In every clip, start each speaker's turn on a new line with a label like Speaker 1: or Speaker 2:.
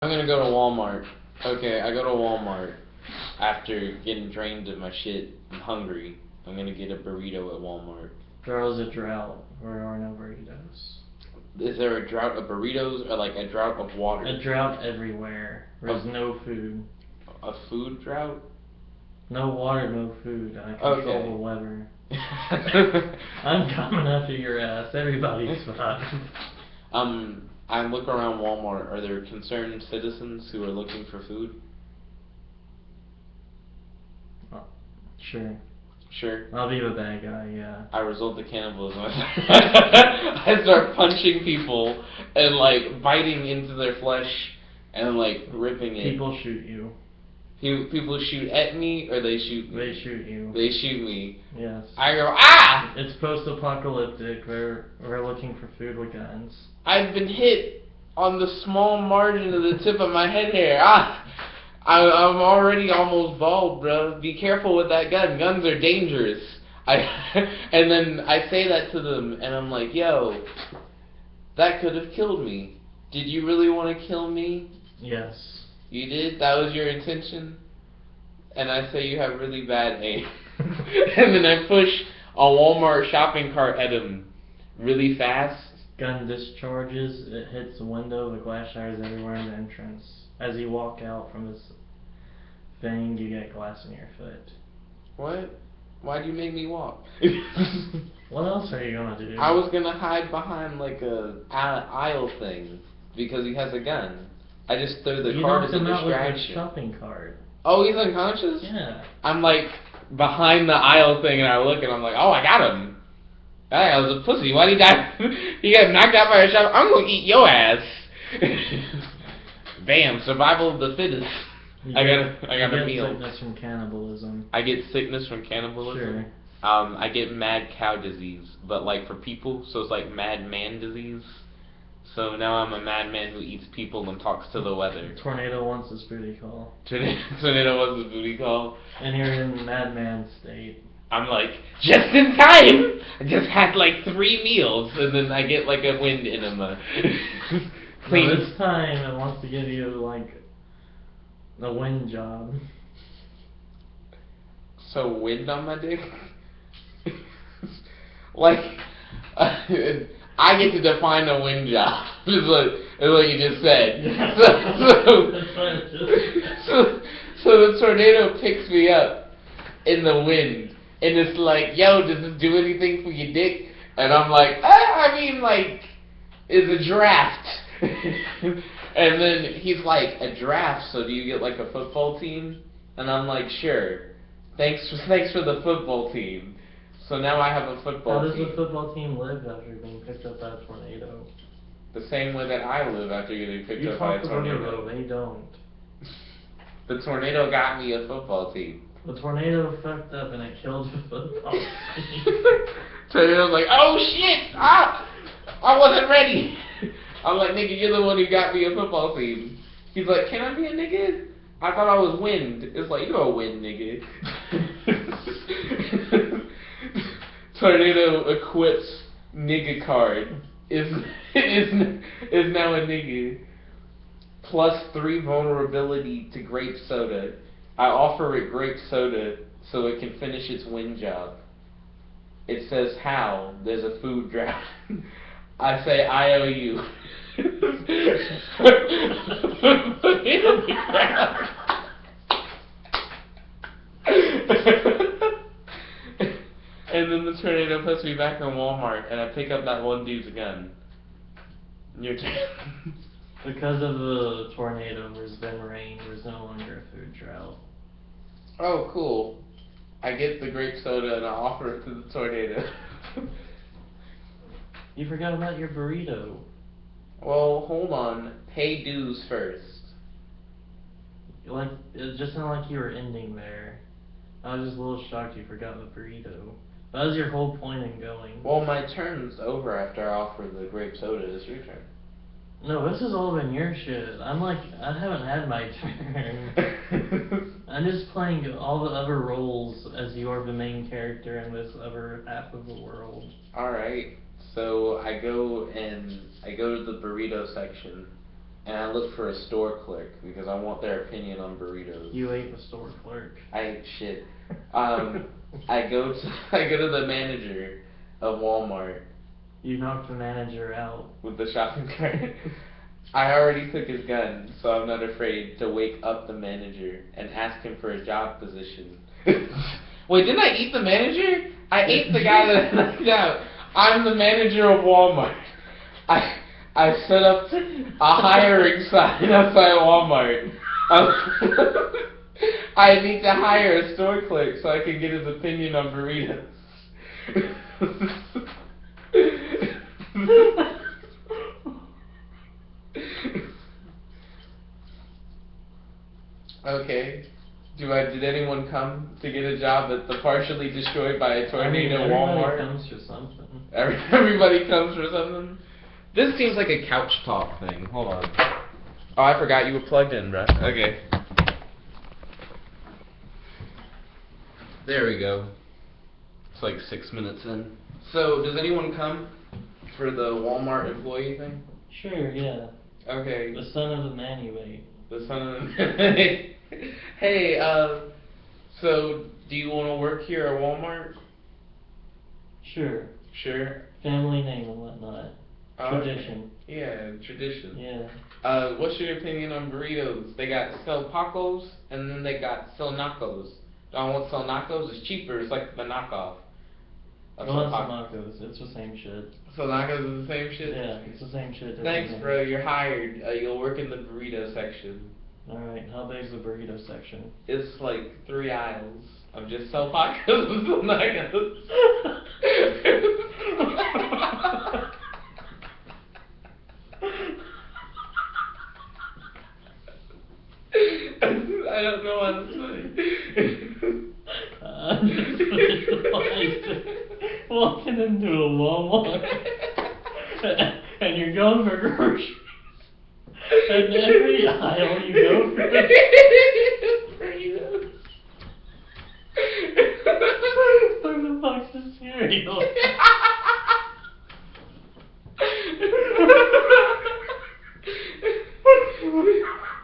Speaker 1: I'm gonna go to Walmart. Okay, I go to Walmart after getting drained of my shit. I'm hungry. I'm gonna get a burrito at Walmart.
Speaker 2: There was a drought. There are no burritos.
Speaker 1: Is there a drought of burritos or like a drought of water?
Speaker 2: A drought everywhere. There's no food.
Speaker 1: A food drought?
Speaker 2: No water, no food. I control the weather. I'm coming after your ass. Everybody's fine.
Speaker 1: I look around Walmart. Are there concerned citizens who are looking for food?
Speaker 2: Sure.
Speaker 1: Sure.
Speaker 2: I'll be the bad guy, yeah.
Speaker 1: I resort to cannibalism. I start punching people and like biting into their flesh and like ripping it.
Speaker 2: People shoot you.
Speaker 1: People shoot at me or they shoot me?
Speaker 2: They shoot you.
Speaker 1: They shoot me.
Speaker 2: Yes.
Speaker 1: I go, ah!
Speaker 2: It's post-apocalyptic. We're looking for food with guns.
Speaker 1: I've been hit on the small margin of the tip of my head hair. Ah! I'm already almost bald, bro. Be careful with that gun. Guns are dangerous. And then I say that to them, and I'm like, yo, that could have killed me. Did you really want to kill me?
Speaker 2: Yes.
Speaker 1: You did? That was your intention? And I say you have really bad aim. And then I push a Walmart shopping cart at him really fast.
Speaker 2: Gun discharges, it hits the window, the glass shatters everywhere in the entrance. As you walk out from this thing, you get glass in your foot.
Speaker 1: What? Why'd you make me walk?
Speaker 2: What else are you gonna do?
Speaker 1: I was gonna hide behind like a aisle thing because he has a gun. I just threw the cart as a distraction.
Speaker 2: You knocked him out with the shopping cart.
Speaker 1: Oh, he's unconscious?
Speaker 2: Yeah.
Speaker 1: I'm like behind the aisle thing and I look and I'm like, oh, I got him. That guy was a pussy. Why'd he die? He got knocked out by a shop. I'm gonna eat your ass. Bam, survival of the fittest. I got a meal.
Speaker 2: I get sickness from cannibalism.
Speaker 1: I get sickness from cannibalism?
Speaker 2: Sure.
Speaker 1: I get mad cow disease, but like for people, so it's like mad man disease. So now I'm a madman who eats people and talks to the weather.
Speaker 2: Tornado wants his booty call.
Speaker 1: Tornado wants his booty call.
Speaker 2: And you're in madman state.
Speaker 1: I'm like, just in time! I just had like 3 meals, and then I get like a wind enema.
Speaker 2: Clean. No, this time it wants to give you like a wind job.
Speaker 1: So wind on my dick? Like, I get to define a wind job, is what you just said. So the tornado picks me up in the wind, and it's like, yo, does this do anything for your dick? And I'm like, I mean, like, it's a draft. And then he's like, a draft, so do you get like a football team? And I'm like, sure. Thanks for the football team. So now I have a football team.
Speaker 2: How does the football team live after being picked up by a tornado?
Speaker 1: The same way that I live after getting picked up by a tornado.
Speaker 2: They don't.
Speaker 1: The tornado got me a football team.
Speaker 2: The tornado fucked up and it killed the football team.
Speaker 1: Tornado's like, oh shit! Ah! I wasn't ready! I'm like, nigga, you're the one who got me a football team. He's like, can I be a nigga? I thought I was wind. It's like, you're a wind nigga. Tornado equips nigga card is now a nigga. +3 vulnerability to grape soda. I offer it grape soda so it can finish its wind job. It says how? There's a food drought. I say IOU. And then the tornado puts me back in Walmart, and I pick up that one dude's gun. Your turn.
Speaker 2: Because of the tornado, there's been rain. There's no longer a food drought.
Speaker 1: Oh, cool. I get the grape soda and I offer it to the tornado.
Speaker 2: You forgot about your burrito.
Speaker 1: Well, hold on. Pay dues first.
Speaker 2: Like, it just sounded like you were ending there. I was just a little shocked you forgot the burrito. That was your whole point in going.
Speaker 1: Well, my turn's over after I offer the grape soda. It's your turn.
Speaker 2: No, this has all been your shit. I'm like, I haven't had my turn. I'm just playing all the other roles as you are the main character in this other half of the world.
Speaker 1: Alright, so I go to the burrito section, and I look for a store clerk because I want their opinion on burritos.
Speaker 2: You ate the store clerk.
Speaker 1: I ate shit. I go to the manager of Walmart.
Speaker 2: You knocked the manager out.
Speaker 1: With the shopping cart. I already took his gun, so I'm not afraid to wake up the manager and ask him for a job position. Wait, didn't I eat the manager? I ate the guy that I knocked out. I'm the manager of Walmart. I set up a hiring sign outside Walmart. I need to hire a store clerk so I can get his opinion on burritos. Okay. Did anyone come to get a job at the partially destroyed by a tornado Walmart?
Speaker 2: Everybody comes for something.
Speaker 1: Everybody comes for something? This seems like a couch talk thing. Hold on. Oh, I forgot you were plugged in, bruh. Okay. There we go. It's like 6 minutes in. So, does anyone come for the Walmart employee thing?
Speaker 2: Sure, yeah.
Speaker 1: Okay.
Speaker 2: The son of the man you ate.
Speaker 1: The son of the... Hey, so, do you want to work here at Walmart?
Speaker 2: Sure.
Speaker 1: Sure.
Speaker 2: Family name and whatnot. Tradition.
Speaker 1: Okay. Yeah, tradition.
Speaker 2: Yeah.
Speaker 1: What's your opinion on burritos? They got Selpacos, and then they got Selnacos. Don't want Selnacos? It's cheaper. It's like the knockoff.
Speaker 2: I want Selnacos. It's the same shit.
Speaker 1: Selnacos is the same shit?
Speaker 2: Yeah, it's the same shit.
Speaker 1: Thanks, bro. You're hired. You'll work in the burrito section.
Speaker 2: Alright, how big's the burrito section?
Speaker 1: It's like 3 aisles of just Selpacos and Selnacos. I don't know what to say.
Speaker 2: Walking into a Walmart and you're going for groceries. And every aisle you go for burritos. From the box of cereal.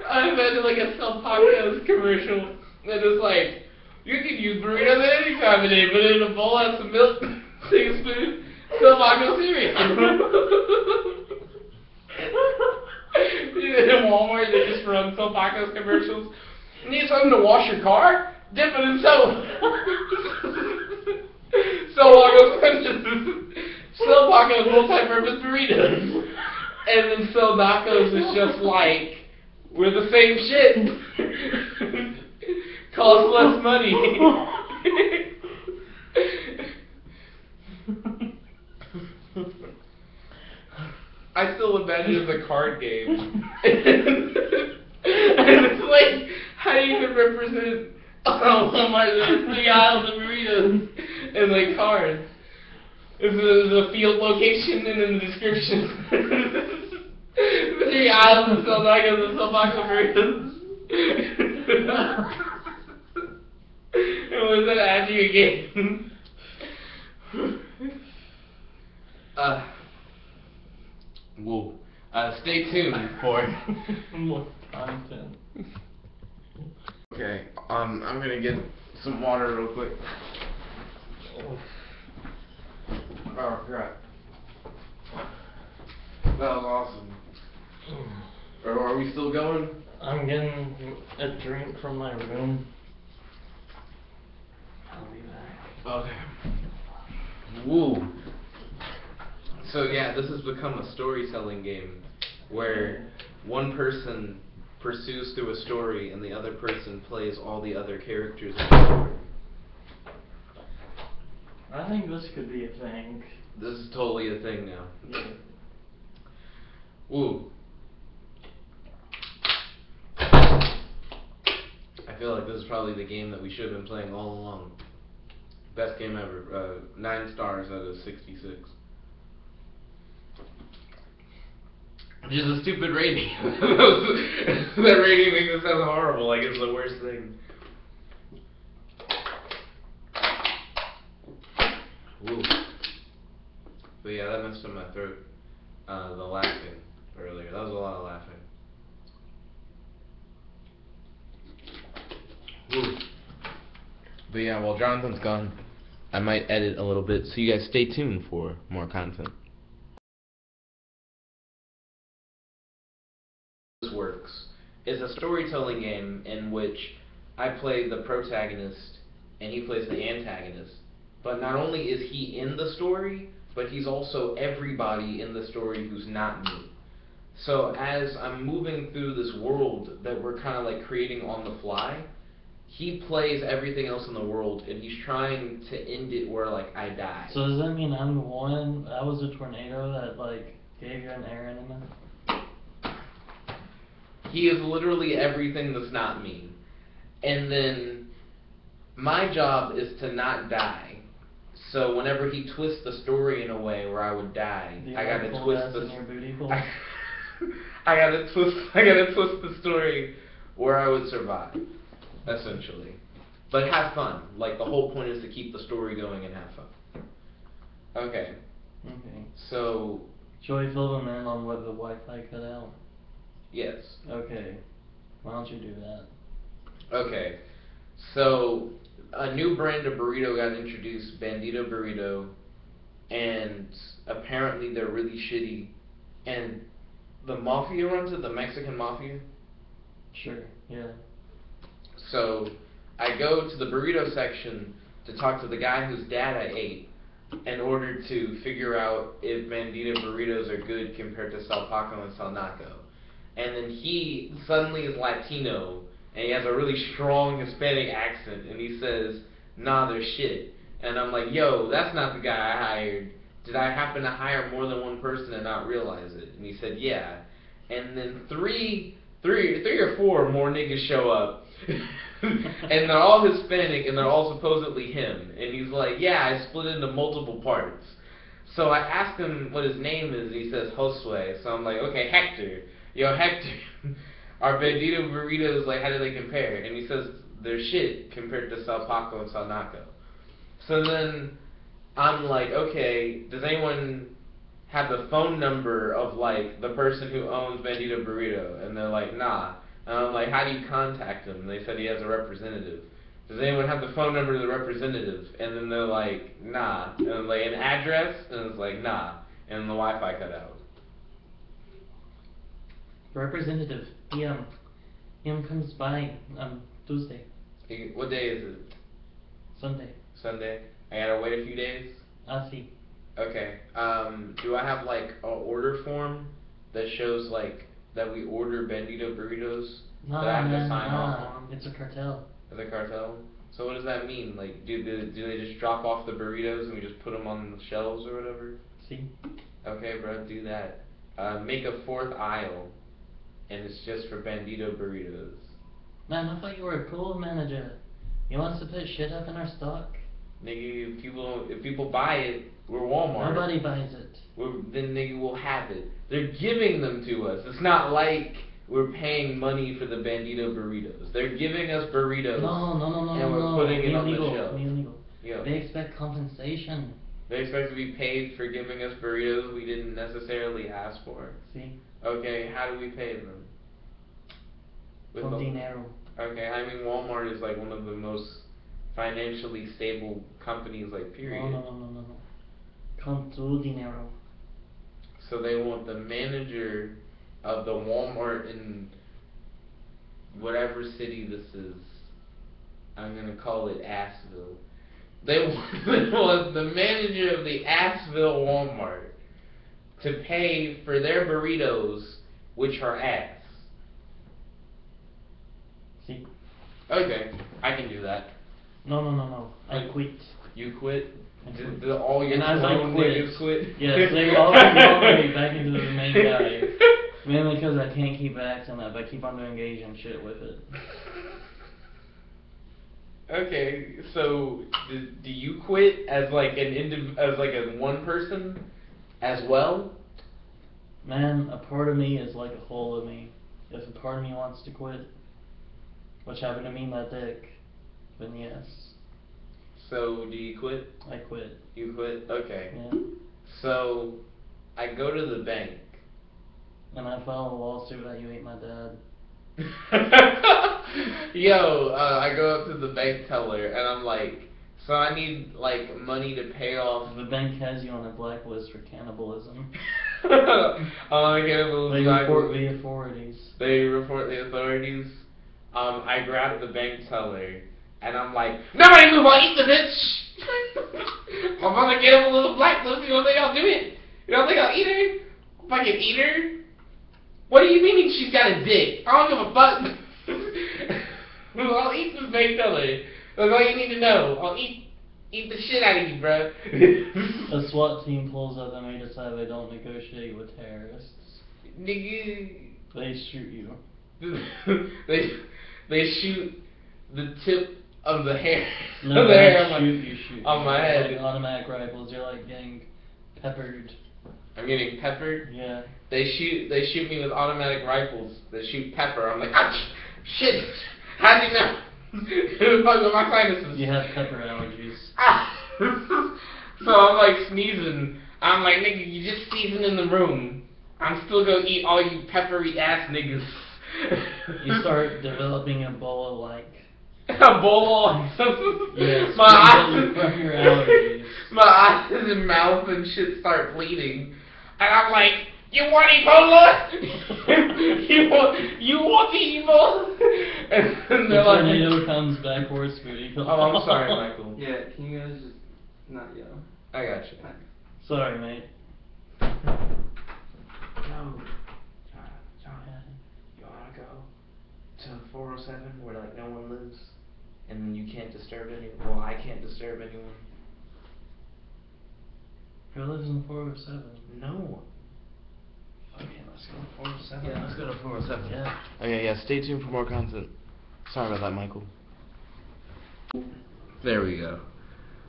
Speaker 1: I imagine like a Selpacos commercial that is like, you can use burritos at any time of day, but in a bowl have some milk, take a spoon, Selpacos cereal. In Walmart, they just run Selpacos commercials. You need something to wash your car? Dip it in soap. Selpacos multi-purpose burritos. And then Selnacos is just like, we're the same shit. Costs less money. I still imagine it as a card game. And it's like, how do you even represent Walmart? There's 3 aisles of burritos and like cards. There's a field location and in the description. 3 aisles of Selnacos and Selpaco burritos. And what does that add to your game? Whoa. Stay tuned for
Speaker 2: more content.
Speaker 1: Okay, I'm gonna get some water real quick. Oh crap. That was awesome. Are we still going?
Speaker 2: I'm getting a drink from my room. I'll be back.
Speaker 1: Okay. Woo. So yeah, this has become a storytelling game where one person pursues through a story and the other person plays all the other characters in the story.
Speaker 2: I think this could be a thing.
Speaker 1: This is totally a thing now.
Speaker 2: Yeah.
Speaker 1: Woo. I feel like this is probably the game that we should have been playing all along. Best game ever. 9 stars out of 66. Which is a stupid rating. That rating makes it sound horrible, like it's the worst thing. Woo. But yeah, that messed up my throat. The laughing earlier. That was a lot of laughing. Ooh. But yeah, while Jonathan's gone, I might edit a little bit, so you guys stay tuned for more content. This works is a storytelling game in which I play the protagonist and he plays the antagonist. But not only is he in the story, but he's also everybody in the story who's not me. So as I'm moving through this world that we're kind of like creating on the fly, he plays everything else in the world, and he's trying to end it where like I die.
Speaker 2: So does that mean I'm the one? I was a tornado that like gave you an air enema?
Speaker 1: He is literally everything that's not me. And then my job is to not die. So whenever he twists the story in a way where I would die, I gotta twist the I gotta twist the story where I would survive, essentially. But have fun. Like the whole point is to keep the story going and have fun. Okay.
Speaker 2: Okay.
Speaker 1: So
Speaker 2: shall we fill them in on what the Wi-Fi cut out?
Speaker 1: Yes.
Speaker 2: Okay. Why don't you do that?
Speaker 1: Okay. So a new brand of burrito got introduced, Bandito Burrito, and apparently they're really shitty. And the mafia runs it, the Mexican mafia.
Speaker 2: Sure. Yeah.
Speaker 1: So I go to the burrito section to talk to the guy whose dad I ate in order to figure out if Bandito burritos are good compared to Sal Paco and Sal Naco. And then he suddenly is Latino, and he has a really strong Hispanic accent, and he says, nah, they're shit. And I'm like, yo, that's not the guy I hired. Did I happen to hire more than one person and not realize it? And he said, yeah. And then three or four more niggas show up, and they're all Hispanic, and they're all supposedly him. And he's like, yeah, I split into multiple parts. So I asked him what his name is, and he says Josue. So I'm like, okay, Hector. Yo, Hector, our Bandito burritos, like, how do they compare? And he says they're shit compared to Sal Paco and Sal Naco. So then I'm like, okay, does anyone have the phone number of, like, the person who owns Bandito Burrito? And they're like, nah. And I'm like, how do you contact him? And they said he has a representative. Does anyone have the phone number of the representative? And then they're like, nah. And I'm like, an address? And it's like, nah. And then the Wi-Fi cut out.
Speaker 2: Representative, he comes by Tuesday.
Speaker 1: What day is it?
Speaker 2: Sunday.
Speaker 1: Sunday. I gotta wait a few days?
Speaker 2: I see.
Speaker 1: Okay. Do I have like a order form that shows like that we order Bandito burritos that I have to sign off on?
Speaker 2: It's a cartel.
Speaker 1: It's a cartel? So what does that mean? Like, do they just drop off the burritos and we just put them on the shelves or whatever?
Speaker 2: See.
Speaker 1: Okay, bro, do that. Make a fourth aisle, and it's just for Bandito burritos.
Speaker 2: Man, I thought you were a pool manager. You want us to put shit up in our stock?
Speaker 1: Nigga, if people buy it, we're Walmart.
Speaker 2: Nobody buys it.
Speaker 1: Then nigga will have it. They're giving them to us. It's not like we're paying money for the Bandito burritos. They're giving us burritos.
Speaker 2: No.
Speaker 1: And we're putting it on the shelf.
Speaker 2: Yo. They expect compensation.
Speaker 1: They expect to be paid for giving us burritos we didn't necessarily ask for.
Speaker 2: See?
Speaker 1: Okay, how do we pay them?
Speaker 2: Con dinero.
Speaker 1: Okay, I mean Walmart is like one of the most financially stable companies, like, period.
Speaker 2: No. Con tu dinero.
Speaker 1: So they want the manager of the Walmart in whatever city this is. I'm gonna call it Assville. They want the manager of the Assville Walmart to pay for their burritos, which are ass.
Speaker 2: See?
Speaker 1: Okay, I can do that.
Speaker 2: No. I quit.
Speaker 1: You quit? Did all your
Speaker 2: clone
Speaker 1: niggas quit?
Speaker 2: Yes, they all me back into the main guy. Mainly because I can't keep acting up. I keep on doing Asian shit with it.
Speaker 1: Okay, so do you quit as like as like a one person as well?
Speaker 2: Man, a part of me is like a whole of me. If a part of me wants to quit, which happened to me, my dick, then yes.
Speaker 1: So do you quit?
Speaker 2: I quit.
Speaker 1: You quit? Okay.
Speaker 2: Yeah.
Speaker 1: So I go to the bank.
Speaker 2: And I filed a lawsuit that you ate my dad.
Speaker 1: Yo, I go up to the bank teller and I'm like, so I need like money to pay off.
Speaker 2: The bank has you on a blacklist for cannibalism.
Speaker 1: Cannibalism.
Speaker 2: They report the authorities.
Speaker 1: They report the authorities. I grab the bank teller and I'm like, nobody move, I'll eat the bitch. I'm gonna get him a little blacklist. You don't think I'll do it? You don't think I'll eat her? Fucking eat her? What do you mean she's got a dick? I don't give a fuck. I'll eat this bank teller. That's all you need to know. I'll eat the shit out of you, bro.
Speaker 2: A SWAT team pulls up and they decide they don't negotiate with terrorists.
Speaker 1: Nigga.
Speaker 2: They shoot you.
Speaker 1: they shoot the tip of the hair.
Speaker 2: No,
Speaker 1: of the hair
Speaker 2: you shoot.
Speaker 1: On my head.
Speaker 2: Like automatic rifles, you're like getting peppered.
Speaker 1: I'm getting peppered?
Speaker 2: Yeah.
Speaker 1: They shoot me with automatic rifles that shoot pepper. I'm like, ah, shit. How'd you know? Who the fuck with my sinuses?
Speaker 2: You have pepper allergies.
Speaker 1: Ah. So I'm like sneezing. I'm like, nigga, you just sneezing in the room. I'm still gonna eat all you peppery ass niggas.
Speaker 2: You start developing Ebola like.
Speaker 1: Ebola?
Speaker 2: Yes,
Speaker 1: my eyes,
Speaker 2: from your allergies.
Speaker 1: My eyes and mouth and shit start bleeding. And I'm like, you want Ebola? you want the Ebola? And
Speaker 2: The
Speaker 1: they're like,
Speaker 2: tornado comes back forcefully.
Speaker 1: oh, I'm sorry, Michael.
Speaker 3: Yeah, can you guys just not yell?
Speaker 1: I got you.
Speaker 2: Sorry, mate.
Speaker 1: John, you wanna go to 407 where like no one lives, and you can't disturb anyone? Well, I can't disturb anyone.
Speaker 2: Who lives in 407?
Speaker 1: No. Okay, let's go to 407.
Speaker 2: Yeah, let's go to 407. Yeah.
Speaker 1: Okay, yeah, stay tuned for more content. Sorry about that, Michael. There we go.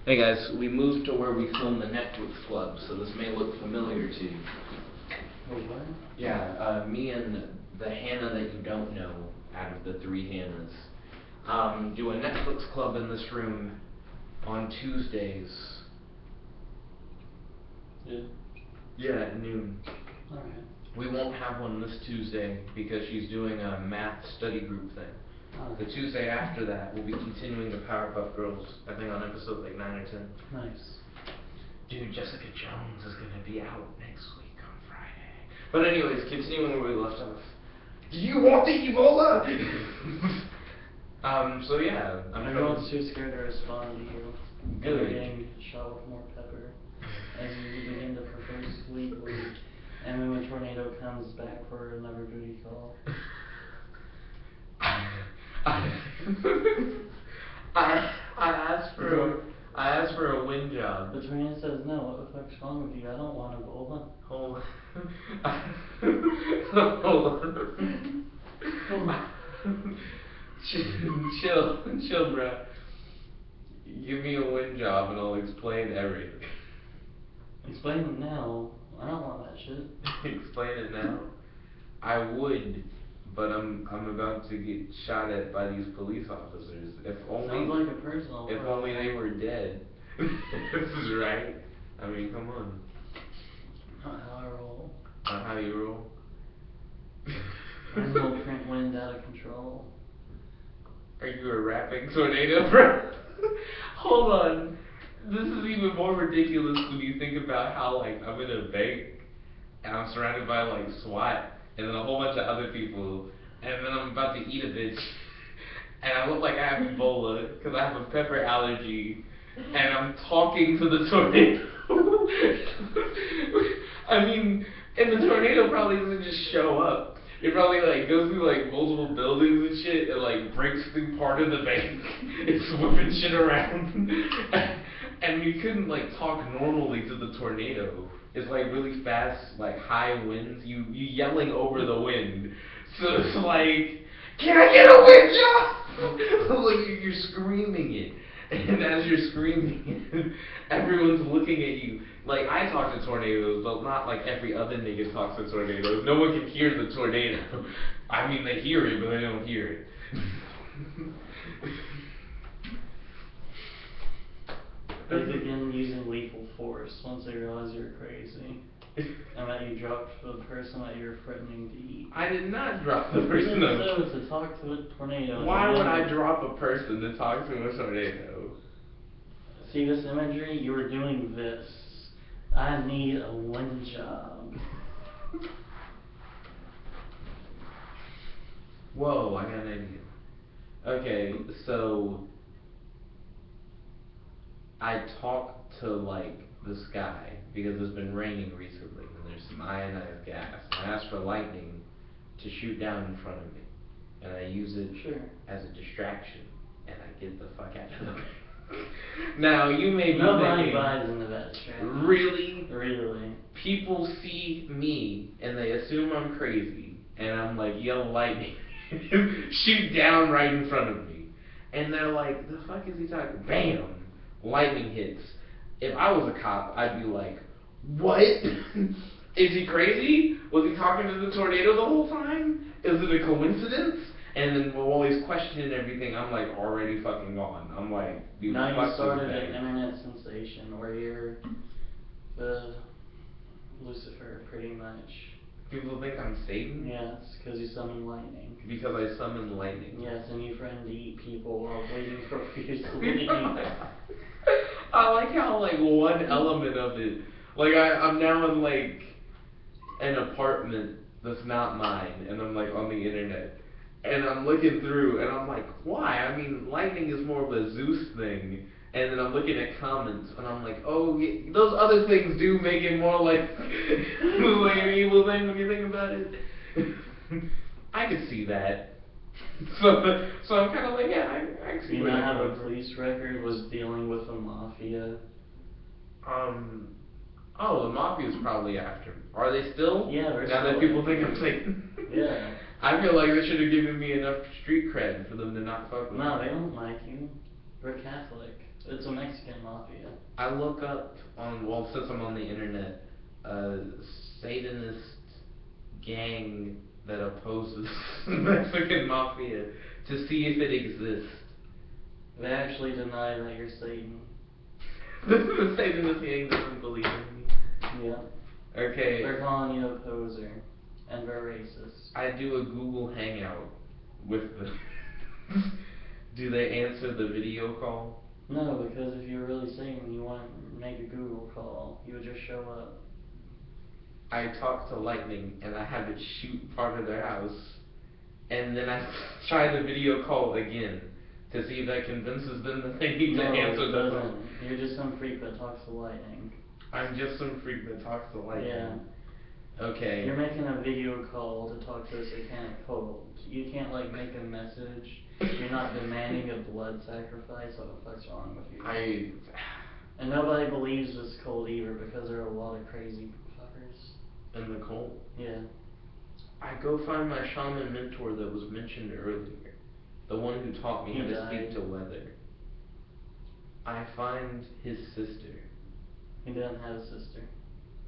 Speaker 1: Hey guys, we moved to where we film the Netflix Club, so this may look familiar to you.
Speaker 2: Oh, what?
Speaker 1: Yeah, me and the Hannah that you don't know out of the 3 Hannahs do a Netflix Club in this room on Tuesdays.
Speaker 2: Yeah.
Speaker 1: Yeah, at noon.
Speaker 2: Alright.
Speaker 1: We won't have one this Tuesday because she's doing a math study group thing.
Speaker 2: Alright.
Speaker 1: The Tuesday after that, we'll be continuing the Powerpuff Girls, I think on episode like 9 or 10.
Speaker 2: Nice.
Speaker 1: Dude, Jessica Jones is gonna be out next week on Friday. But anyways, continuing where we left off. Do you want the Ebola? So yeah,
Speaker 2: Everyone's too scared to respond to you.
Speaker 1: Good.
Speaker 2: You're getting shot with more pepper as you begin to prepare sweetly. And then the tornado comes back for another booty call.
Speaker 1: I asked for a wind job.
Speaker 2: The tornado says, no, what the fuck's wrong with you? I don't want Ebola.
Speaker 1: Hold on. Chill, bro. Give me a wind job and I'll explain everything.
Speaker 2: Explain it now. I don't want that shit.
Speaker 1: Explain it now? I would, but I'm about to get shot at by these police officers. If only
Speaker 2: Sounds like a personal
Speaker 1: if
Speaker 2: problem.
Speaker 1: only they were dead. This is right. I mean, come on.
Speaker 2: Not how I roll.
Speaker 1: Not how you roll.
Speaker 2: Red Bull print wind out of control.
Speaker 1: Are you a rapping tornado, bro? Hold on. This is even more ridiculous when you think about how, like, I'm in a bank and I'm surrounded by, like, SWAT and then a whole bunch of other people, and then I'm about to eat a bitch and I look like I have Ebola because I have a pepper allergy and I'm talking to the tornado. I mean, and the tornado probably doesn't just show up. It probably like goes through like multiple buildings and shit and like breaks through part of the bank. It's whipping shit around. And you couldn't like talk normally to the tornado. It's like really fast, like high winds. You yelling over the wind. So it's like, can I get a wind job? Like you're screaming it. And as you're screaming it, everyone's looking at you. Like, I talk to tornadoes, but not like every other nigga talks to tornadoes. No one can hear the tornado. I mean, they hear it, but they don't hear it.
Speaker 2: They begin using lethal force once they realize you're crazy. And that you dropped the person that you were threatening to eat.
Speaker 1: I did not drop the person.
Speaker 2: So to talk to a tornado.
Speaker 1: Why would I drop a person to talk to a tornado?
Speaker 2: See this imagery? You were doing this. I need a wind job.
Speaker 1: Whoa, I got an idea. Okay, so I talked to like the sky because it's been raining recently and there's some ionized gas. And I asked for lightning to shoot down in front of me, and I use it as a distraction, and I get the fuck out of the way. Now you may be
Speaker 2: Nobody
Speaker 1: thinking,
Speaker 2: buys into that distraction.
Speaker 1: Really?
Speaker 2: Really?
Speaker 1: People see me and they assume I'm crazy, and I'm like, yell lightning, shoot down right in front of me, and they're like, the fuck is he talking? Bam! Lightning hits. If I was a cop, I'd be like, what? Is he crazy? Was he talking to the tornado the whole time? Is it a coincidence? And then while he's questioning everything, I'm like already fucking gone. I'm like, dude,
Speaker 2: now
Speaker 1: fuck
Speaker 2: you started
Speaker 1: this
Speaker 2: an
Speaker 1: guy.
Speaker 2: internet sensation where you're the Lucifer, pretty much.
Speaker 1: People think I'm Satan?
Speaker 2: Yes, because you summon lightning.
Speaker 1: Because I summon lightning.
Speaker 2: Yes, and you threaten to eat people while waiting for you to leave.
Speaker 1: I like how like one element of it, like I'm now in like an apartment that's not mine, and I'm like on the internet, and I'm looking through, and I'm like, why? I mean, lightning is more of a Zeus thing, and then I'm looking at comments, and I'm like, oh, yeah, those other things do make it more like like an evil thing when you think about it. I could see that. So I'm kind of like, yeah, I can see
Speaker 2: You
Speaker 1: where
Speaker 2: know
Speaker 1: that
Speaker 2: how
Speaker 1: comes
Speaker 2: the
Speaker 1: from.
Speaker 2: police record was dealing with the mafia?
Speaker 1: Oh, the mafia's probably after me. Are they still?
Speaker 2: Yeah, they're
Speaker 1: now
Speaker 2: still
Speaker 1: that people
Speaker 2: after
Speaker 1: think I'm
Speaker 2: me.
Speaker 1: Satan.
Speaker 2: Yeah.
Speaker 1: I feel like they should have given me enough street cred for them to not fuck with
Speaker 2: No,
Speaker 1: me.
Speaker 2: they don't like you. They're Catholic. It's a Mexican mafia.
Speaker 1: I look up on, well, since I'm on the internet, Satanist gang that opposes Mexican mafia to see if it exists.
Speaker 2: They actually deny that you're Satan.
Speaker 1: The Satanist gang doesn't believe in me.
Speaker 2: Yeah.
Speaker 1: Okay.
Speaker 2: They're calling you a poser. And they're racist.
Speaker 1: I do a Google Hangout with them. Do they answer the video call?
Speaker 2: No, because if you're really Satan, you wouldn't make a Google call. You would just show up.
Speaker 1: I talk to lightning and I have it shoot part of their house, and then I try the video call again to see if that convinces them that they need to answer the phone.
Speaker 2: You're just some freak that talks to lightning.
Speaker 1: I'm just some freak that talks to lightning.
Speaker 2: Yeah.
Speaker 1: Okay.
Speaker 2: You're making a video call to talk to a satanic cult. You can't like make a message. You're not demanding a blood sacrifice. What the fuck's wrong with you? And nobody believes this cult either because there are a lot of crazy fuckers.
Speaker 1: In the cult?
Speaker 2: Yeah.
Speaker 1: I go find my shaman mentor that was mentioned earlier. The one who taught me how to speak to weather. I find his sister.
Speaker 2: He didn't have a sister.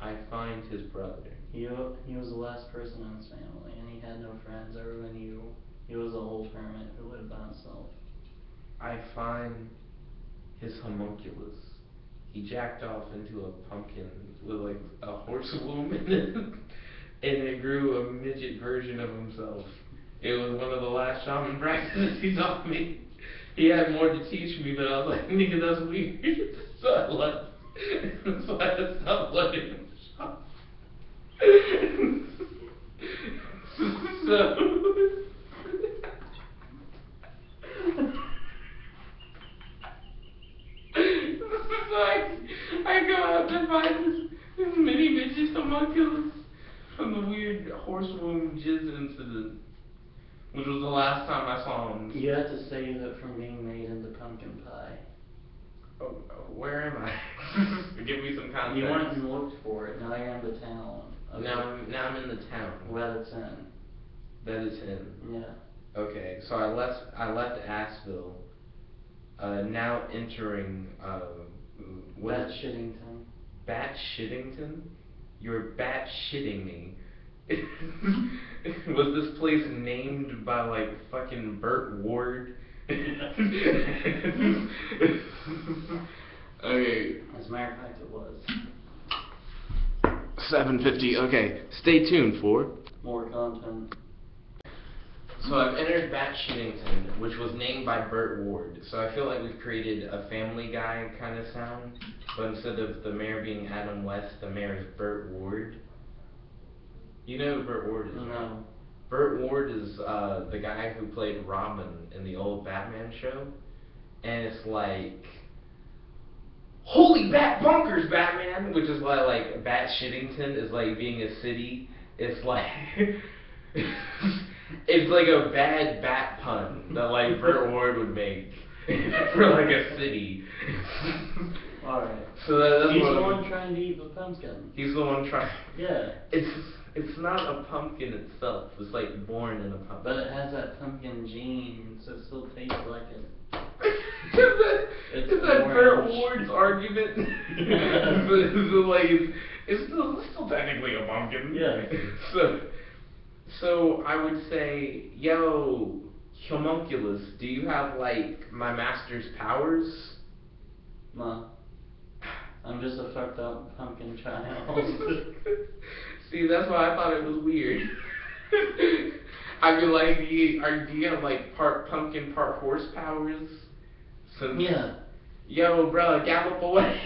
Speaker 1: I find his brother.
Speaker 2: He was the last person in his family, and he had no friends. Everyone knew he was an old hermit who lived by himself.
Speaker 1: I find his homunculus. He jacked off into a pumpkin with like a horse womb in it, and it grew a midget version of himself. It was one of the last shaman practices he taught me. He had more to teach me, but I was like, nigga, that's weird. So I left. So I had to stop letting him shop. So I go out to find this mini midget homunculus from the weird horse womb jizz incident, which was the last time I saw him.
Speaker 2: You have to save it from being made into pumpkin pie.
Speaker 1: Oh, where am I? Give me some context.
Speaker 2: You went and looked for it. Now you're in the town. Okay.
Speaker 1: Now I'm in the town.
Speaker 2: That it's in.
Speaker 1: That is him.
Speaker 2: Yeah.
Speaker 1: Okay, so I left Asheville. Now entering what
Speaker 2: Bat
Speaker 1: is it?
Speaker 2: Shittington.
Speaker 1: Bat Shittington? You're bat shitting me. Was this place named by like fucking Burt Ward? Okay.
Speaker 2: As a matter of fact, it was.
Speaker 1: 7:50. Okay, stay tuned for
Speaker 2: More content.
Speaker 1: So I've entered Bat Shittington, which was named by Burt Ward. So I feel like we've created a Family Guy kind of sound, but instead of the mayor being Adam West, the mayor is Burt Ward. You know who Burt Ward is, right?
Speaker 2: No.
Speaker 1: Burt Ward is the guy who played Robin in the old Batman show, and it's like, holy bat bunkers, Batman, which is why like Bat Shittington is like being a city. It's like it's like a bad bat pun that like Burt Ward would make for like a city.
Speaker 2: Alright.
Speaker 1: So that's
Speaker 2: He's
Speaker 1: what
Speaker 2: the one trying to eat the pumpkin.
Speaker 1: He's the one trying.
Speaker 2: Yeah.
Speaker 1: It's not a pumpkin itself. It's like born in a pumpkin.
Speaker 2: But it has that pumpkin gene, so it still tastes like it.
Speaker 1: is that Burt Ward's argument? It's still technically a pumpkin.
Speaker 2: Yeah.
Speaker 1: So I would say, yo, homunculus, do you have like my master's powers?
Speaker 2: Nah. I'm just a fucked up pumpkin child.
Speaker 1: See, that's why I thought it was weird. I feel like, do you have like part pumpkin, part horse powers?
Speaker 2: Yeah.
Speaker 1: Yo, bro, gallop away.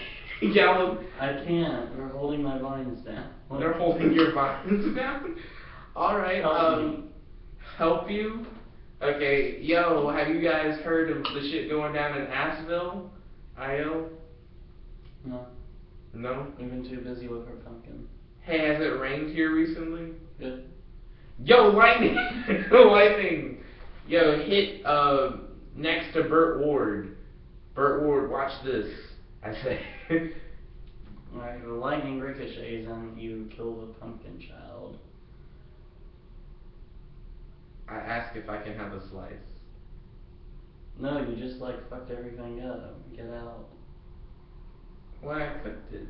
Speaker 1: Gallop.
Speaker 2: I can't. They're holding my vines down.
Speaker 1: They're holding your vines down? Alright, help you? Okay, yo, have you guys heard of the shit going down in Asheville? IO?
Speaker 2: No.
Speaker 1: No?
Speaker 2: We've been too busy with our pumpkin.
Speaker 1: Hey, has it rained here recently?
Speaker 2: Good.
Speaker 1: Yo, lightning! Lightning! Yo, hit, next to Burt Ward. Burt Ward, watch this. I say.
Speaker 2: Alright, the lightning ricochets and you kill the pumpkin child.
Speaker 1: I ask if I can have a slice.
Speaker 2: No, you just like fucked everything up. Get out.
Speaker 1: Well, I cooked it.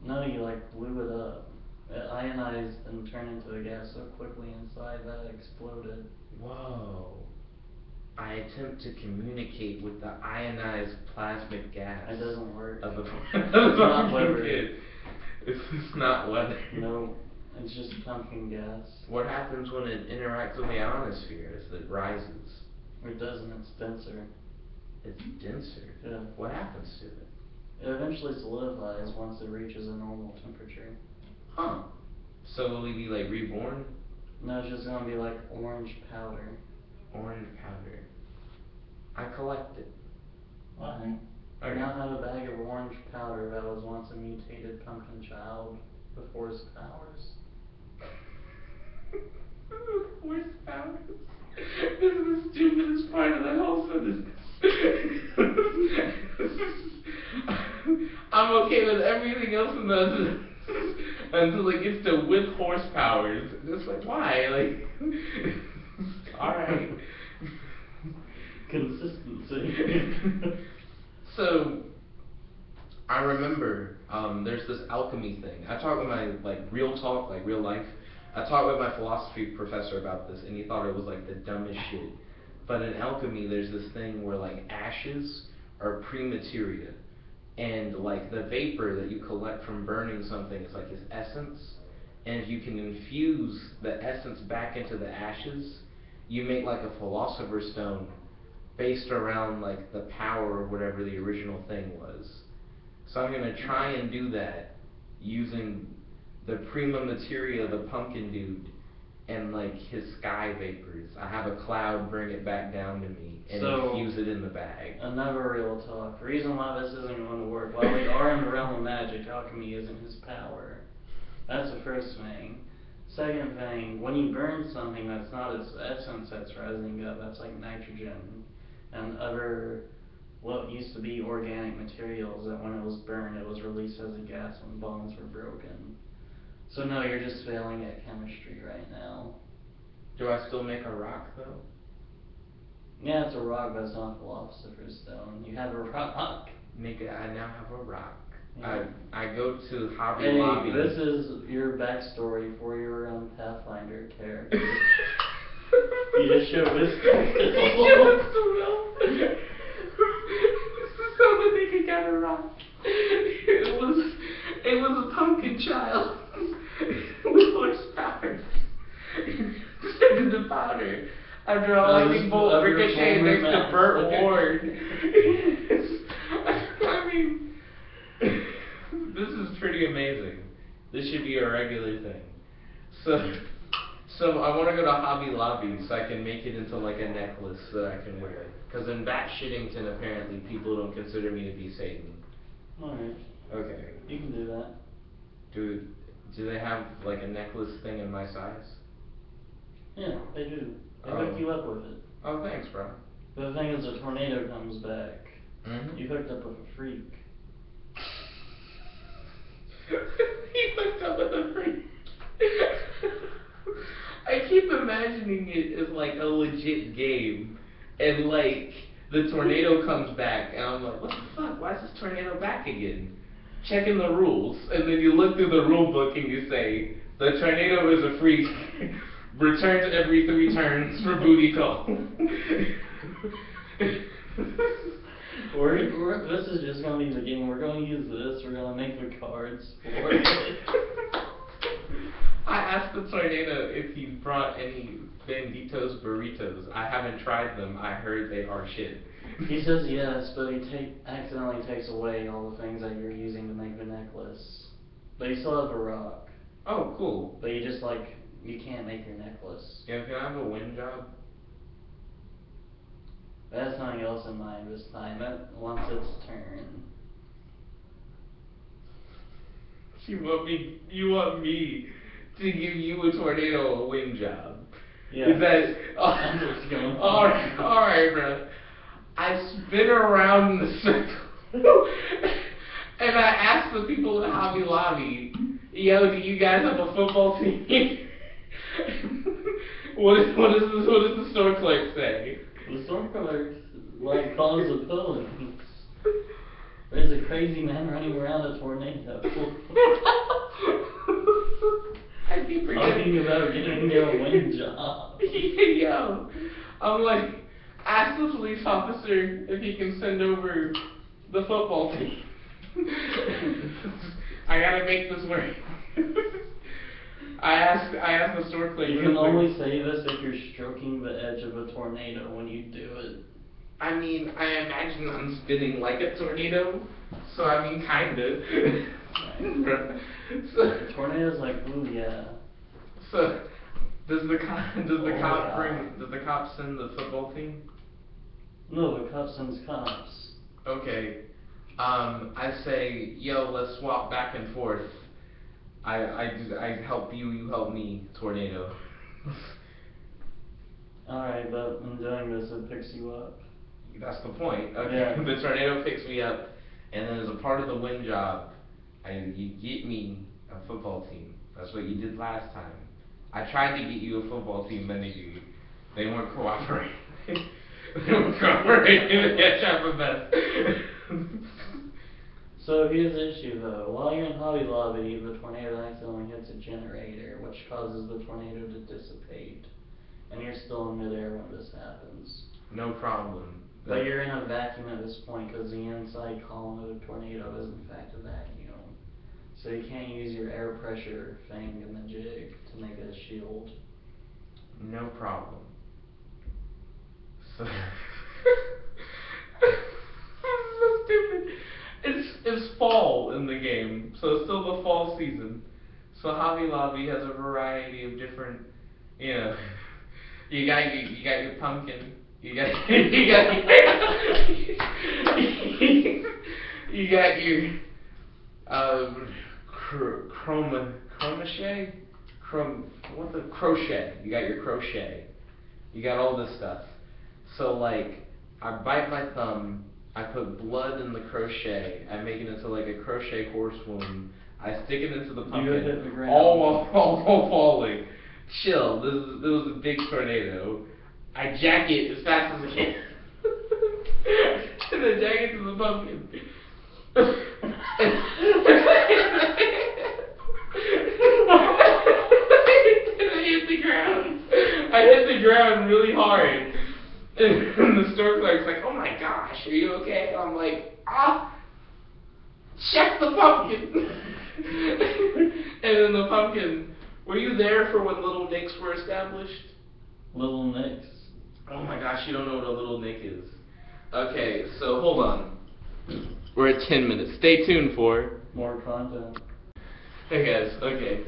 Speaker 2: No, you like blew it up. It ionized and turned into a gas so quickly inside that it exploded.
Speaker 1: Whoa. I attempt to communicate with the ionized plasmic gas.
Speaker 2: It doesn't work.
Speaker 1: Of a
Speaker 2: It's not weather.
Speaker 1: It's not weather.
Speaker 2: No, it's just pumpkin gas.
Speaker 1: What happens when it interacts with the ionosphere is it rises?
Speaker 2: It doesn't, it's denser.
Speaker 1: It's denser?
Speaker 2: Yeah.
Speaker 1: What happens to it?
Speaker 2: It eventually solidifies once it reaches a normal temperature.
Speaker 1: Huh. So will he be like reborn?
Speaker 2: No, it's just gonna be like orange powder.
Speaker 1: Orange powder. I collect it.
Speaker 2: Why? I now have a bag of orange powder that was once a mutated pumpkin child with force powers.
Speaker 1: Force powers? This is the stupidest part of the whole sentence. I'm okay with everything else in the sentence until it gets to with horse powers. It's like, why? Like, alright.
Speaker 2: Consistency.
Speaker 1: So, I remember, there's this alchemy thing. I talked with my, like, real talk, like, real life. I talked with my philosophy professor about this, and he thought it was, like, the dumbest shit. But in alchemy, there's this thing where, like, ashes are pre-materia. And, like, the vapor that you collect from burning something is, like, its essence. And if you can infuse the essence back into the ashes, you make, like, a philosopher's stone based around, like, the power of whatever the original thing was. So I'm going to try and do that using the prima materia of the pumpkin dude and, like, his sky vapors. I have a cloud bring it back down to me and infuse it in the bag.
Speaker 2: Another real talk. The reason why this isn't going to work, while we are in the realm of magic, alchemy isn't his power. That's the first thing. Second thing, when you burn something that's not its essence that's rising up, that's like nitrogen and other what used to be organic materials that when it was burned it was released as a gas when bonds were broken. So no, you're just failing at chemistry right now.
Speaker 1: Do I still make a rock though?
Speaker 2: Yeah, it's a rock, but it's not a philosopher's stone. You have a rock.
Speaker 1: Nigga, I now have a rock.
Speaker 2: Yeah.
Speaker 1: I go to Hobby
Speaker 2: Hey,
Speaker 1: Lobby.
Speaker 2: this is your backstory for your own Pathfinder character. You just show this.
Speaker 1: So the nigga got a rock. It was a pumpkin child. a lightning bolt
Speaker 2: of your
Speaker 1: ricocheted
Speaker 2: former
Speaker 1: next to
Speaker 2: master.
Speaker 1: Burt Ward. I mean, this is pretty amazing. This should be a regular thing. So I want to go to Hobby Lobby so I can make it into like a necklace that I can wear. Because in Bat-Shittington, apparently people don't consider me to be Satan.
Speaker 2: Alright.
Speaker 1: Okay.
Speaker 2: You can do that.
Speaker 1: Do they have like a necklace thing in my size?
Speaker 2: Yeah, they do. They
Speaker 1: Oh.
Speaker 2: hook you up with it.
Speaker 1: Oh, thanks, bro.
Speaker 2: But the thing is, the tornado comes back.
Speaker 1: Mm-hmm.
Speaker 2: You hooked up with a freak.
Speaker 1: He hooked up with a freak. I keep imagining it as like a legit game, and like the tornado comes back, and I'm like, what the fuck? Why is this tornado back again? Checking the rules, and then you look through the rule book and you say, the tornado is a freak. Returns every 3 turns for booty call.
Speaker 2: This is just gonna be the game. We're gonna use this. We're gonna make the cards for it.
Speaker 1: I asked the tornado if he brought any Banditos burritos. I haven't tried them. I heard they are shit.
Speaker 2: He says yes, but he accidentally takes away all the things that you're using to make the necklace. But you still have a rock.
Speaker 1: Oh, cool.
Speaker 2: But you can't make your necklace.
Speaker 1: Yeah, can I have a wind job?
Speaker 2: I have something else in mind this time. Once it's turn.
Speaker 1: You want me to give you a tornado a wind job?
Speaker 2: Yeah.
Speaker 1: Is that...
Speaker 2: I'm just going.
Speaker 1: Alright, bro. I spin around in the circle. And I asked the people at Hobby Lobby, yo, do you guys have a football team? What does the store clerk say?
Speaker 2: The store clerk calls the police. There's a crazy man running around a tornado.
Speaker 1: I keep forgetting.
Speaker 2: Talking about getting your wind job.
Speaker 1: Yo, I'm like, ask the police officer if he can send over the football team. I gotta make this work. I asked the store clerk.
Speaker 2: You can only say this if you're stroking the edge of a tornado when you do it.
Speaker 1: I mean, I imagine I'm spinning like a tornado, so I mean, kinda.
Speaker 2: The tornado's like, ooh yeah.
Speaker 1: So, does the cop send the football team?
Speaker 2: No, the cop sends cops.
Speaker 1: Okay. I say, yo, let's swap back and forth. I help you, you help me, tornado.
Speaker 2: Alright, but in doing this, it picks you up.
Speaker 1: That's the point. Okay.
Speaker 2: Yeah.
Speaker 1: The tornado picks me up, and then as a part of the win job, you get me a football team. That's what you did last time. I tried to get you a football team, but they weren't cooperating. They weren't cooperating. I tried my best.
Speaker 2: So here's the issue though. While you're in Hobby Lobby, the tornado accidentally hits a generator, which causes the tornado to dissipate. And you're still in midair when this happens.
Speaker 1: No problem.
Speaker 2: But you're in a vacuum at this point because the inside column of the tornado is in fact a vacuum. So you can't use your air pressure thing in the jig to make a shield.
Speaker 1: No problem. So so stupid. It's fall in the game, so it's still the fall season. So Hobby Lobby has a variety of different, you got your pumpkin. You got your crochet. You got your crochet. You got all this stuff. So like, I bite my thumb. I put blood in the crochet. I make it into like a crochet horsewoman. I stick it into the pumpkin.
Speaker 2: hit the ground.
Speaker 1: All while falling. Chill. This was a big tornado. I jack it as fast as I can. And then jack it to the pumpkin. And I hit the ground. I hit the ground really hard. And the store clerk's like, oh my gosh, are you okay? I'm like, check the pumpkin. And then the pumpkin, were you there for when Little Nicks were established?
Speaker 2: Little Nicks.
Speaker 1: Oh my gosh, you don't know what a little Nick is. Okay, so hold on. We're at 10 minutes. Stay tuned for
Speaker 2: more content.
Speaker 1: Hey guys, okay.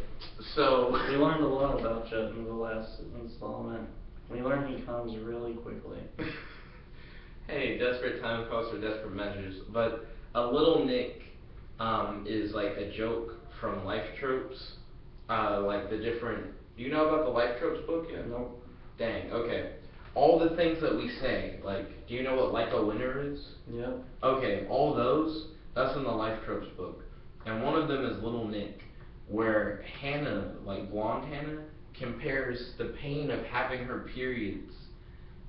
Speaker 1: So
Speaker 2: we learned a lot about Jet in the last installment. We learned he comes really quickly.
Speaker 1: Hey, desperate time calls for desperate measures. But a little Nick is like a joke from Life Tropes. Like the different. Do you know about the Life Tropes book yet?
Speaker 2: Nope.
Speaker 1: Dang. Okay. All the things that we say, like, do you know what like a winner is?
Speaker 2: Yep.
Speaker 1: Okay. All those. That's in the Life Tropes book, and one of them is Little Nick, where Hannah, like blonde Hannah, compares the pain of having her periods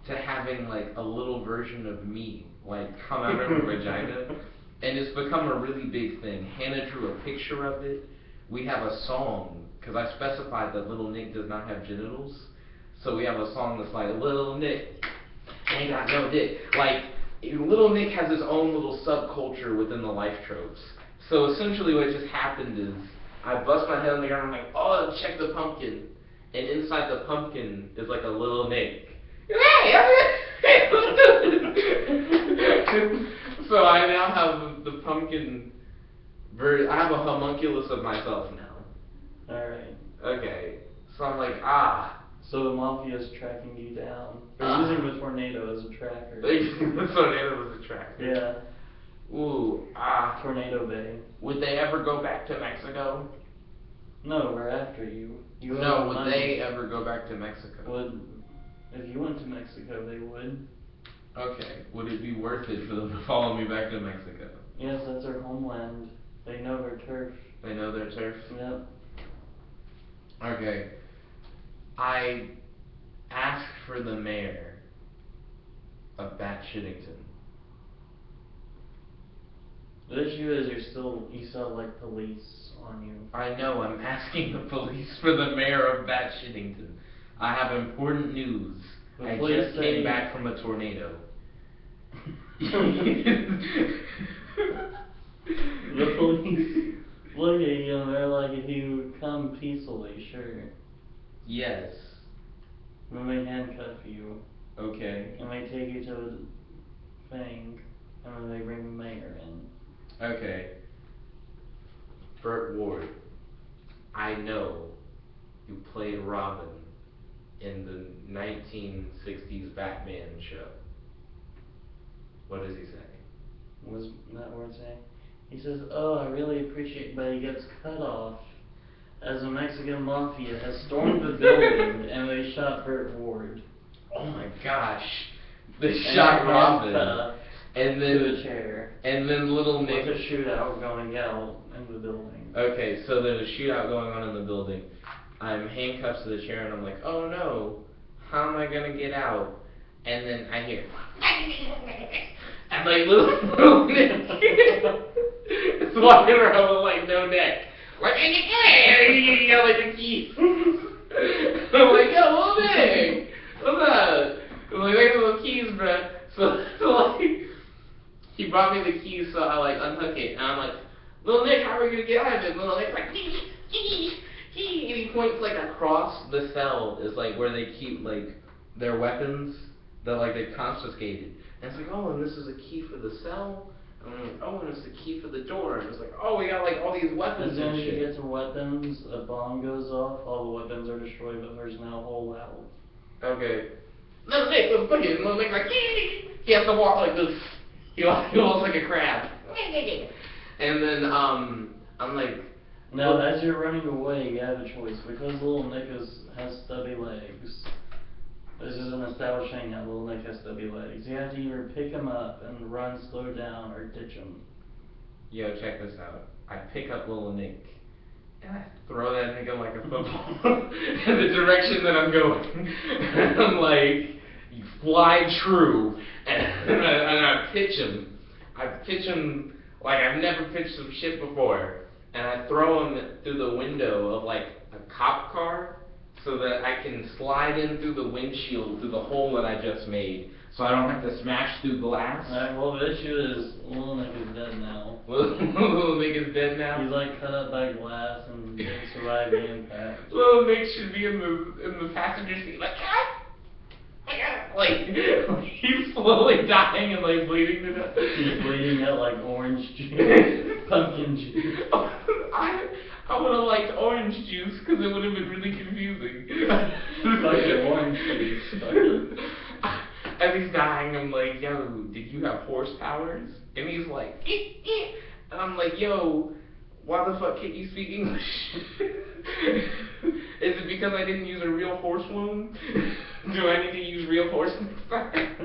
Speaker 1: to having like a little version of me, like come out of her vagina, and it's become a really big thing. Hannah drew a picture of it. We have a song, because I specified that Little Nick does not have genitals, so we have a song that's like, Little Nick ain't got no dick. Like, Little Nick has his own little subculture within the Life Tropes. So essentially what just happened is, I bust my head on the ground and I'm like, oh, check the pumpkin. And inside the pumpkin is like a little Nick. Hey, so I now have the pumpkin I have a homunculus of myself now.
Speaker 2: Alright.
Speaker 1: Okay. So I'm like,
Speaker 2: So the mafia's tracking you down. They're using the tornado as a tracker.
Speaker 1: The tornado was a tracker.
Speaker 2: Yeah.
Speaker 1: Ooh,
Speaker 2: Tornado Bay.
Speaker 1: Would they ever go back to Mexico?
Speaker 2: No, we're after you.
Speaker 1: No, would they ever go back to Mexico?
Speaker 2: If you went to Mexico, they would.
Speaker 1: Okay. Would it be worth it for them to follow me back to Mexico?
Speaker 2: Yes, that's their homeland. They know their turf.
Speaker 1: They know their turf?
Speaker 2: Yep.
Speaker 1: Okay. I asked for the mayor of Bat-Shittington.
Speaker 2: The issue is you still have like police on you.
Speaker 1: I know, I'm asking the police for the mayor of Bat-Shittington. I have important news. I just came back from a tornado.
Speaker 2: The police look at you and they're like, if you come peacefully, sure.
Speaker 1: Yes.
Speaker 2: Then they handcuff you.
Speaker 1: Okay.
Speaker 2: And they take you to a thing, and then they bring the mayor in.
Speaker 1: Okay. Burt Ward, I know you played Robin in the 1960s Batman show. What does he say?
Speaker 2: Was that word saying? He says, oh, I really appreciate, but he gets cut off as the Mexican mafia has stormed the building and they shot Burt Ward.
Speaker 1: Oh my gosh. They shot Robin. And then
Speaker 2: to a chair.
Speaker 1: And then Little Nick.
Speaker 2: With a shootout going out in the building.
Speaker 1: Okay, so there's a shootout going on in the building. I'm handcuffed to the chair and I'm like, oh no, how am I gonna get out? And then I hear, and like little Nick is walking around with like no neck. Like, you got like the keys. I'm like, yo, Little Nick, what's up? I'm like, there's little keys, bruh. So like, he brought me the keys, so I like unhook it, and I'm like, Little Nick, how are we gonna get out of it? Little Nick's like, and he points like across the cell is like where they keep like their weapons that like they've confiscated. And it's like, oh, and this is a key for the cell. And I'm like, oh, and it's the key for the door. And it's like, oh, we got like all these weapons
Speaker 2: and
Speaker 1: and
Speaker 2: then
Speaker 1: shit.
Speaker 2: you get to weapons, a bomb goes off, all the weapons are destroyed, but there's now a hole out.
Speaker 1: Okay. Little Nick, let's look at it. Little Nick like, he has to walk like this. He walks like a crab. And then I'm like,
Speaker 2: now as you're running away, you have a choice because Little Nick has stubby legs. This is an establishing that Little Nick has stubby legs. You have to either pick him up and run slow down or ditch him.
Speaker 1: Yo, check this out. I pick up Little Nick and I throw that nigga like a football in the direction that I'm going. And I'm like, you fly true, and I pitch him. I pitch him like I've never pitched some shit before. And I throw him through the window of like a cop car so that I can slide in through the windshield through the hole that I just made so I don't have to smash through glass.
Speaker 2: Alright, well the issue is Little Nick is dead now.
Speaker 1: Little Nick is dead now?
Speaker 2: He's like cut up by glass and didn't survive the impact.
Speaker 1: Little Nick should be in the passenger seat like, ah! like he's slowly dying and like bleeding to death.
Speaker 2: He's bleeding out like orange juice, pumpkin juice.
Speaker 1: I would have liked orange juice because it would have been really confusing.
Speaker 2: Fucking orange juice.
Speaker 1: As he's dying, I'm like, yo, did you have horse powers? And he's like, and I'm like, yo, why the fuck can't you speak English? Is it because I didn't use a real horse wound? Do I need to use real horse next time?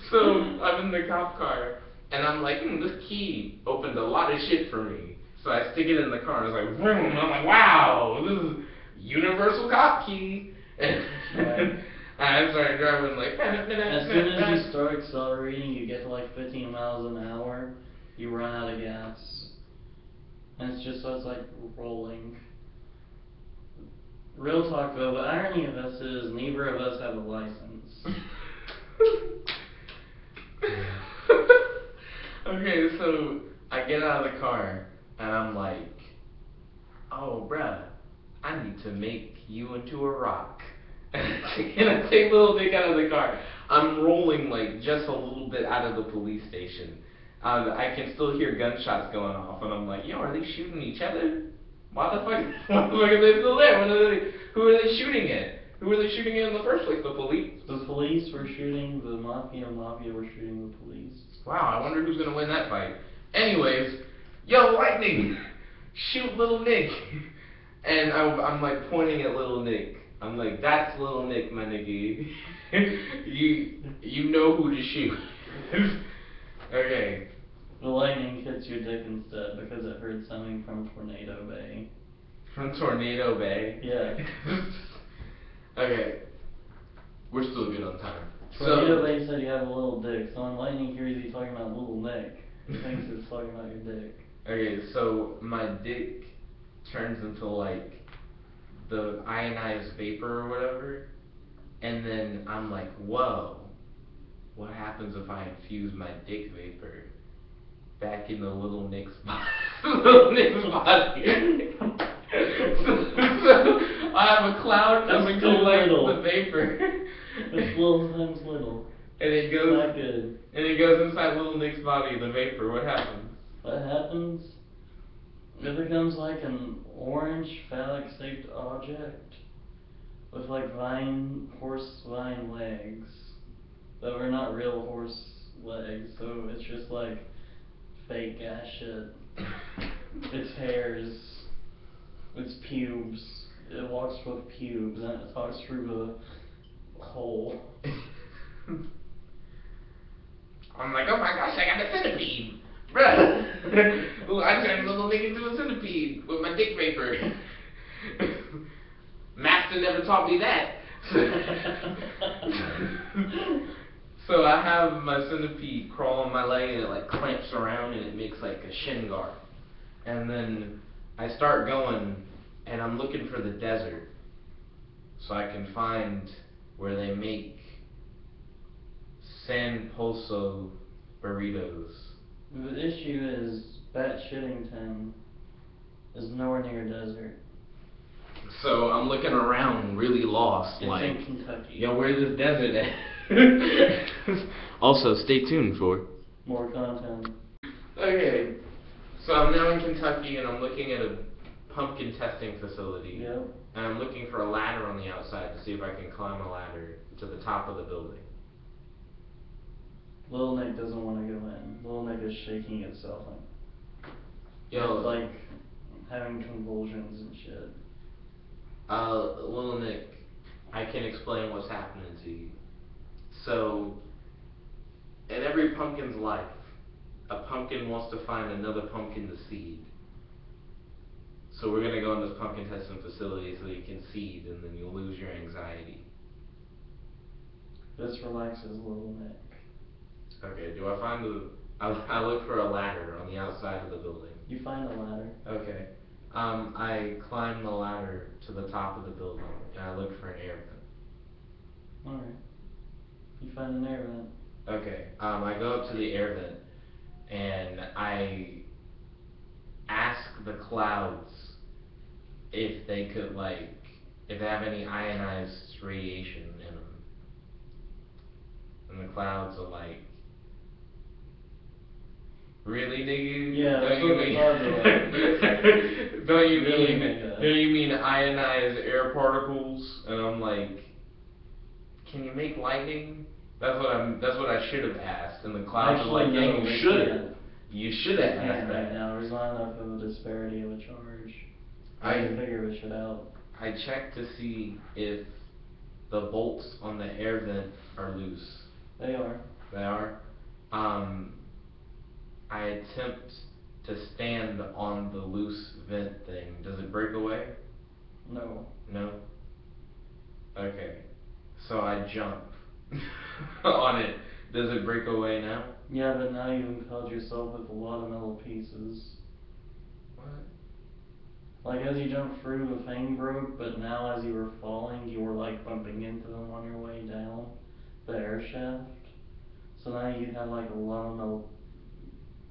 Speaker 1: So I'm in the cop car, and I'm like, this key opened a lot of shit for me. So I stick it in the car, and it's like, vroom, and I'm like, wow, this is universal cop key.
Speaker 2: Right.
Speaker 1: I started driving like.
Speaker 2: As soon as you start accelerating, you get to like 15 miles an hour, you run out of gas. And it's just so it's like rolling. Real talk though, the irony of this is neither of us have a license.
Speaker 1: Okay, so I get out of the car and I'm like, oh bruh, I need to make you into a rock. And I take little Nick out of the car. I'm rolling like just a little bit out of the police station. I can still hear gunshots going off, and I'm like, yo, are they shooting each other? Why the fuck are they still there? Who are they shooting at? Who were they shooting at in the first place? The police?
Speaker 2: The police were shooting the mafia were shooting the police.
Speaker 1: Wow, I wonder who's gonna win that fight. Anyways, yo, lightning, shoot little Nick. And I'm like pointing at little Nick. I'm like, that's little Nick, my nigga. you know who to shoot. Okay.
Speaker 2: The lightning hits your dick instead because it heard something from Tornado Bay.
Speaker 1: From Tornado Bay?
Speaker 2: Yeah.
Speaker 1: Okay. We're still good on time.
Speaker 2: Tornado Bay said you have a little dick, so when lightning hears you talking about little Nick, he thinks it's talking about your dick.
Speaker 1: Okay, so my dick turns into like the ionized vapor or whatever, and then I'm like, whoa, what happens if I infuse my dick vapor back in the little Nick's body? Little Nick's body. So I have a cloud coming to like the vapor.
Speaker 2: It's little times little.
Speaker 1: And it goes.
Speaker 2: Not good.
Speaker 1: And it goes inside little Nick's body, the vapor. What happens?
Speaker 2: What happens? It becomes like an orange phallic-shaped object with like horse vine legs that were not real horse legs, so it's just like fake ass shit. It's hairs, it's pubes. It walks with pubes and it talks through the hole.
Speaker 1: I'm like, oh my gosh, I got a centipede. Bruh. Ooh, I turned little Nick into a centipede with my dick vapor. Master never taught me that. So I have my centipede crawl on my leg and it like clamps around and it makes like a shin guard. And then I start going and I'm looking for the desert so I can find where they make San Poso burritos.
Speaker 2: The issue is Bat Shittington is nowhere near a desert.
Speaker 1: So I'm looking around really lost,
Speaker 2: It's
Speaker 1: like,
Speaker 2: in Kentucky.
Speaker 1: yo, where's this desert at? Also, stay tuned for
Speaker 2: More content.
Speaker 1: Okay, so I'm now in Kentucky and I'm looking at a pumpkin testing facility.
Speaker 2: Yep.
Speaker 1: And I'm looking for a ladder on the outside to see if I can climb a ladder to the top of the building.
Speaker 2: Little Nick doesn't want to go in. Little Nick is shaking itself.
Speaker 1: Yo,
Speaker 2: It's like having convulsions and shit.
Speaker 1: Little Nick, I can explain what's happening to you. So, in every pumpkin's life, a pumpkin wants to find another pumpkin to seed. So we're gonna go in this pumpkin testing facility so you can seed and then you'll lose your anxiety.
Speaker 2: This relaxes Little Nick.
Speaker 1: Okay, do I find I look for a ladder on the outside of the building.
Speaker 2: You find a ladder.
Speaker 1: Okay. I climb the ladder to the top of the building and I look for an air vent.
Speaker 2: Alright. You find an air vent.
Speaker 1: Okay. I go up to the air vent and I ask the clouds if they could if they have any ionized radiation in them. And the clouds are like, really, nigga?
Speaker 2: Yeah,
Speaker 1: don't
Speaker 2: that's
Speaker 1: you
Speaker 2: what the
Speaker 1: mean?
Speaker 2: clouds are like.
Speaker 1: don't you
Speaker 2: Really,
Speaker 1: mean?
Speaker 2: nigga.
Speaker 1: Don't you mean ionized air particles? And I'm like, can you make lightning? That's what I should have asked. And the clouds are like,
Speaker 2: Actually,
Speaker 1: yeah,
Speaker 2: no,
Speaker 1: you
Speaker 2: they
Speaker 1: should have.
Speaker 2: can't.
Speaker 1: You should have
Speaker 2: Can't
Speaker 1: asked
Speaker 2: right
Speaker 1: that.
Speaker 2: now. There's not enough of a disparity of a charge.
Speaker 1: I
Speaker 2: can figure this shit out.
Speaker 1: I checked to see if the bolts on the air vent are loose.
Speaker 2: They are.
Speaker 1: They are. I attempt to stand on the loose vent thing. Does it break away?
Speaker 2: No.
Speaker 1: No? Okay. So I jump on it. Does it break away now?
Speaker 2: Yeah, but now you've impelled yourself with a lot of metal pieces.
Speaker 1: What?
Speaker 2: Like, as you jumped through, the thing broke, but now as you were falling, you were like bumping into them on your way down the air shaft. So now you have like a lot of metal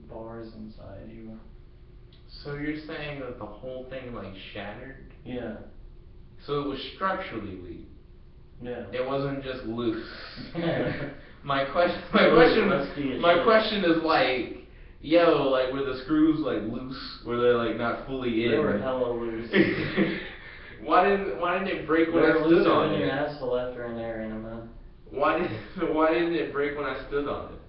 Speaker 2: bars inside you.
Speaker 1: So you're saying that the whole thing like shattered?
Speaker 2: Yeah.
Speaker 1: So it was structurally weak.
Speaker 2: Yeah.
Speaker 1: It wasn't just loose.
Speaker 2: Yeah.
Speaker 1: My question is like, yo, like were the screws like loose? Were they like not fully in?
Speaker 2: They were hella loose.
Speaker 1: Why didn't it break when
Speaker 2: They
Speaker 1: I
Speaker 2: were
Speaker 1: stood
Speaker 2: looser
Speaker 1: on
Speaker 2: than
Speaker 1: it?
Speaker 2: your asshole after an air enema.
Speaker 1: Why didn't it break when I stood on it?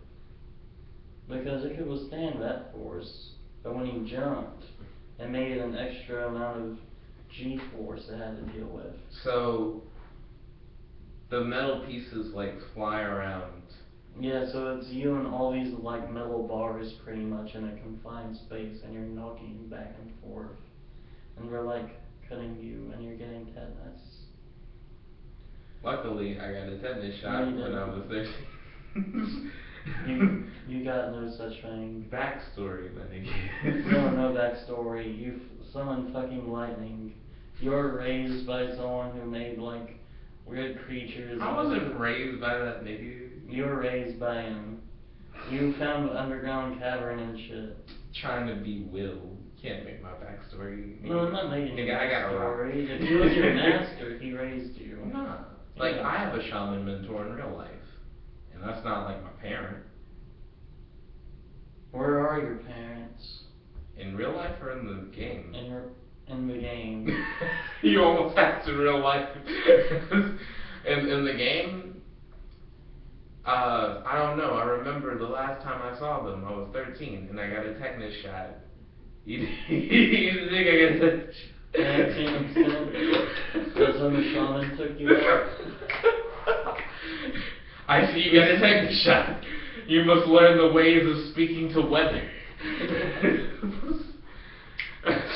Speaker 2: Because it could withstand that force. But when you jumped, it made an extra amount of G-force it had to deal with.
Speaker 1: So the metal pieces like fly around.
Speaker 2: Yeah, so it's you and all these like metal bars pretty much in a confined space, and you're knocking back and forth. And we're like cutting you and you're getting tetanus.
Speaker 1: Luckily, I got a tetanus shot when I was 13.
Speaker 2: You got no such thing.
Speaker 1: Backstory, my nigga.
Speaker 2: No backstory. You summoned fucking lightning. You're raised by someone who made like weird creatures.
Speaker 1: I wasn't raised by that nigga.
Speaker 2: You were raised by him. You found the underground cavern and shit.
Speaker 1: Trying to be Will. Can't make my backstory.
Speaker 2: No, I'm not making
Speaker 1: Nigga,
Speaker 2: your
Speaker 1: I got
Speaker 2: backstory. If he was your master, he raised you.
Speaker 1: Nah. Like,
Speaker 2: Yeah.
Speaker 1: I have a shaman mentor in real life. And that's not like my parent.
Speaker 2: Where are your parents?
Speaker 1: In real life or in the game?
Speaker 2: In the game.
Speaker 1: You almost asked in real life. in the game? I don't know. I remember the last time I saw them, I was 13, and I got a tetanus shot. You think I got a tetanus shot?
Speaker 2: I had seen him since. That's when the shaman took you out.
Speaker 1: I see you got a tetanus shot. You must learn the ways of speaking to weather.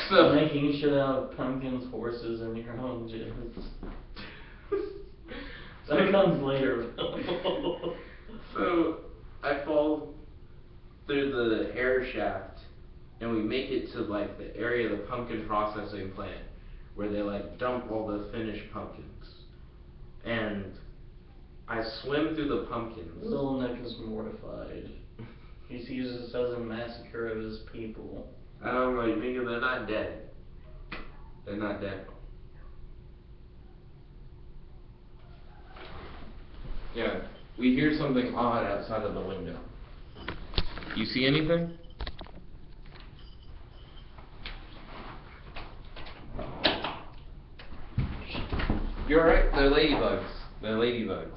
Speaker 1: So
Speaker 2: making shit out of pumpkins, horses, and your own jizz. That comes later.
Speaker 1: So I fall through the air shaft, and we make it to like the area of the pumpkin processing plant where they like dump all the finished pumpkins. And I swim through the pumpkins.
Speaker 2: Little Nick is mortified. He sees this as a massacre of his people.
Speaker 1: And I'm like, nigga, they're not dead. They're not dead. Yeah, we hear something odd outside of the window. You see anything? You're right, they're ladybugs. They're ladybugs.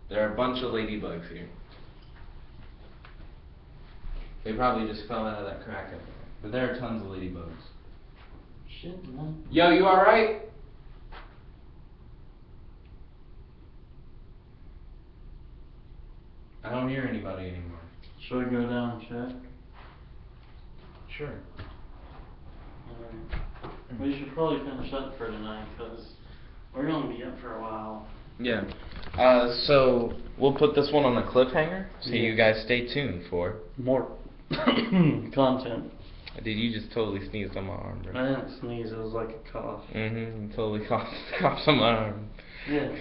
Speaker 1: There are a bunch of ladybugs here. They probably just fell out of that crack up there. But there are tons of ladybugs.
Speaker 2: Shit, man.
Speaker 1: Yo, you alright? I don't hear anybody anymore.
Speaker 2: Should we go down and check?
Speaker 1: Sure.
Speaker 2: Alright. We should probably finish up for tonight, because we're going to be up for a while.
Speaker 1: Yeah. So we'll put this one on a cliffhanger, so you guys stay tuned for
Speaker 2: more content.
Speaker 1: Did you just totally sneeze on my arm, bro?
Speaker 2: I didn't sneeze, it was like a cough.
Speaker 1: You totally coughed on my arm.
Speaker 2: Yeah.